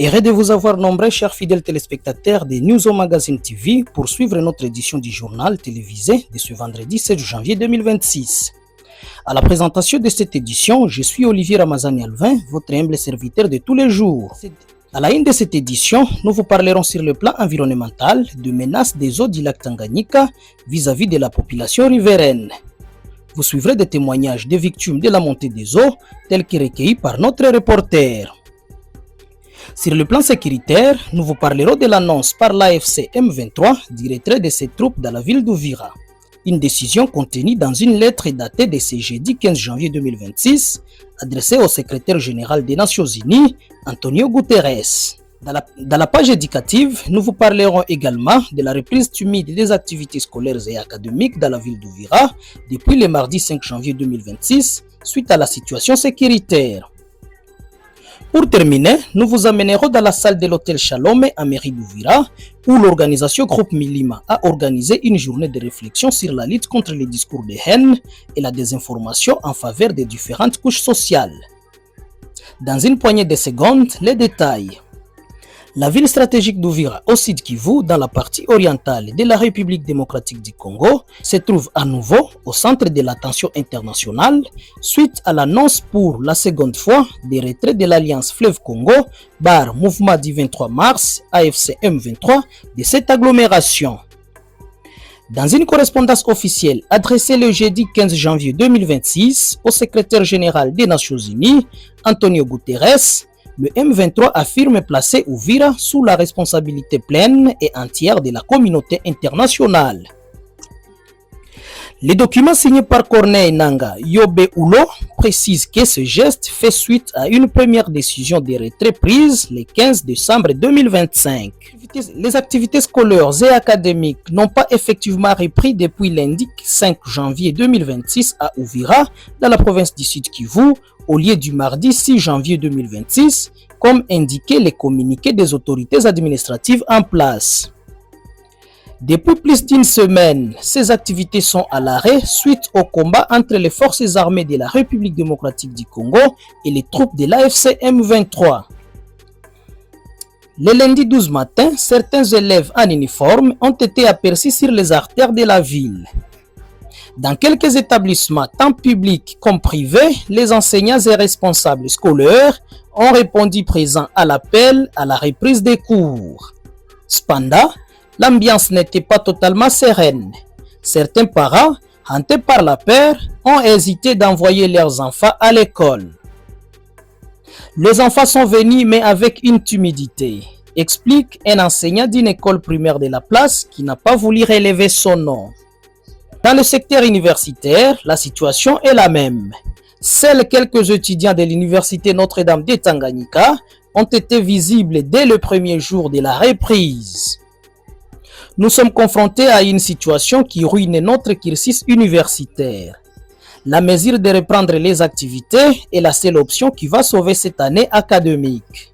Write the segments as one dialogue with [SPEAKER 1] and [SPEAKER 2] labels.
[SPEAKER 1] Heureux de vous avoir nombreux, chers fidèles téléspectateurs de News au Magazine TV, pour suivre notre édition du journal télévisé de ce vendredi 7 janvier 2026. À la présentation de cette édition, je suis Olivier Ramazani Alvin, votre humble serviteur de tous les jours. À la une de cette édition, nous vous parlerons sur le plan environnemental de menaces des eaux du lac Tanganyika vis-à-vis de la population riveraine. Vous suivrez des témoignages des victimes de la montée des eaux, tels que recueillis par notre reporter. Sur le plan sécuritaire, nous vous parlerons de l'annonce par l'AFC M23 du retrait de ses troupes dans la ville d'Uvira. Une décision contenue dans une lettre datée de ce jeudi 15 janvier 2026, adressée au secrétaire général des Nations Unies, Antonio Guterres. Dans la page éducative, nous vous parlerons également de la reprise timide des activités scolaires et académiques dans la ville d'Uvira depuis le mardi 5 janvier 2026, suite à la situation sécuritaire. Pour terminer, nous vous amènerons dans la salle de l'hôtel Shalom à mairie d'Uvira, où l'organisation Groupe Milima a organisé une journée de réflexion sur la lutte contre les discours de haine et la désinformation en faveur des différentes couches sociales. Dans une poignée de secondes, les détails. La ville stratégique d'Uvira au Sud Kivu, dans la partie orientale de la République démocratique du Congo, se trouve à nouveau au centre de l'attention internationale suite à l'annonce pour la seconde fois des retraits de l'Alliance Fleuve Congo, bar Mouvement du 23 mars, AFC M23, de cette agglomération. Dans une correspondance officielle adressée le jeudi 15 janvier 2026 au secrétaire général des Nations Unies, Antonio Guterres, le M23 affirme placer Uvira sous la responsabilité pleine et entière de la communauté internationale. Les documents signés par Corneille Nangaa Yobe Ulo précisent que ce geste fait suite à une première décision de retrait prise le 15 décembre 2025. Les activités scolaires et académiques n'ont pas effectivement repris depuis lundi 5 janvier 2026 à Uvira, dans la province du Sud Kivu, au lieu du mardi 6 janvier 2026, comme indiqué les communiqués des autorités administratives en place. Depuis plus d'une semaine, ces activités sont à l'arrêt suite au combat entre les forces armées de la République démocratique du Congo et les troupes de l'AFC M23. Le lundi 12 matin, certains élèves en uniforme ont été aperçus sur les artères de la ville. Dans quelques établissements, tant publics comme privés, les enseignants et responsables scolaires ont répondu présents à l'appel à la reprise des cours. Cependant, l'ambiance n'était pas totalement sereine. Certains parents, hantés par la peur, ont hésité d'envoyer leurs enfants à l'école. Les enfants sont venus mais avec une timidité, explique un enseignant d'une école primaire de la place qui n'a pas voulu relever son nom. Dans le secteur universitaire, la situation est la même. Seuls quelques étudiants de l'université Notre-Dame de Tanganyika ont été visibles dès le premier jour de la reprise. Nous sommes confrontés à une situation qui ruine notre cursus universitaire. La mesure de reprendre les activités est la seule option qui va sauver cette année académique.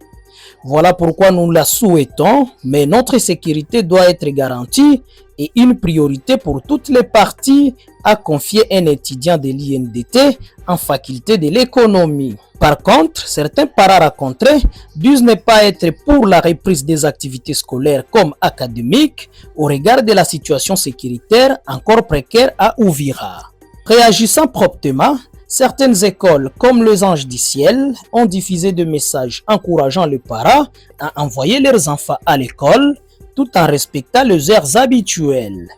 [SPEAKER 1] Voilà pourquoi nous la souhaitons, mais notre sécurité doit être garantie et une priorité pour toutes les parties, a confié un étudiant de l'INDT en faculté de l'économie. Par contre, certains parents rencontrés disent ne pas être pour la reprise des activités scolaires comme académiques au regard de la situation sécuritaire encore précaire à Uvira. Réagissant promptement, certaines écoles comme les Anges du Ciel ont diffusé des messages encourageant les parents à envoyer leurs enfants à l'école tout en respectant les heures habituelles.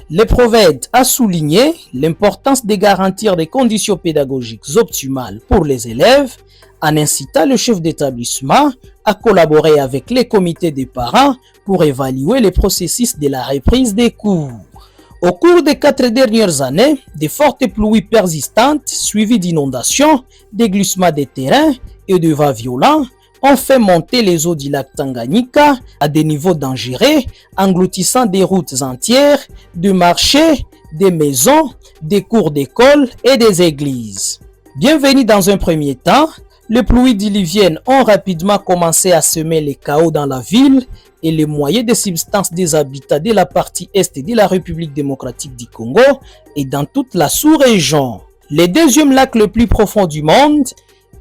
[SPEAKER 1] Le prophète a souligné l'importance de garantir des conditions pédagogiques optimales pour les élèves en incitant le chef d'établissement à collaborer avec les comités des parents pour évaluer le processus de la reprise des cours. Au cours des 4 dernières années, de fortes pluies persistantes suivies d'inondations, de glissements de terrain et de vents violents ont fait monter les eaux du lac Tanganyika à des niveaux dangereux, engloutissant des routes entières, des marchés, des maisons, des cours d'école et des églises. Bienvenue dans un premier temps, les pluies diluviennes ont rapidement commencé à semer le chaos dans la ville et les moyens de subsistance des habitants de la partie est de la République démocratique du Congo et dans toute la sous-région. Le deuxième lac le plus profond du monde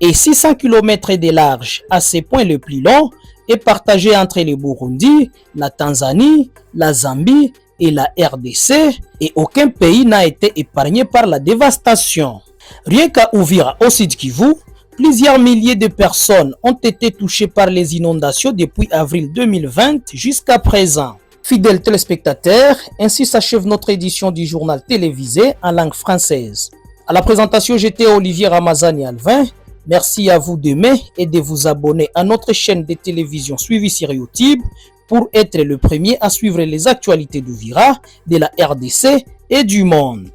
[SPEAKER 1] et 600 km de large à ce point le plus long est partagé entre le Burundi, la Tanzanie, la Zambie et la RDC, et aucun pays n'a été épargné par la dévastation. Rien qu'à Uvira, au Sud Kivu, plusieurs milliers de personnes ont été touchées par les inondations depuis avril 2020 jusqu'à présent. Fidèles téléspectateurs, ainsi s'achève notre édition du journal télévisé en langue française. À la présentation, j'étais Olivier Ramazani Alvin. Merci à vous d'aimer et de vous abonner à notre chaîne de télévision suivie sur YouTube pour être le premier à suivre les actualités d'Uvira, de la RDC et du monde.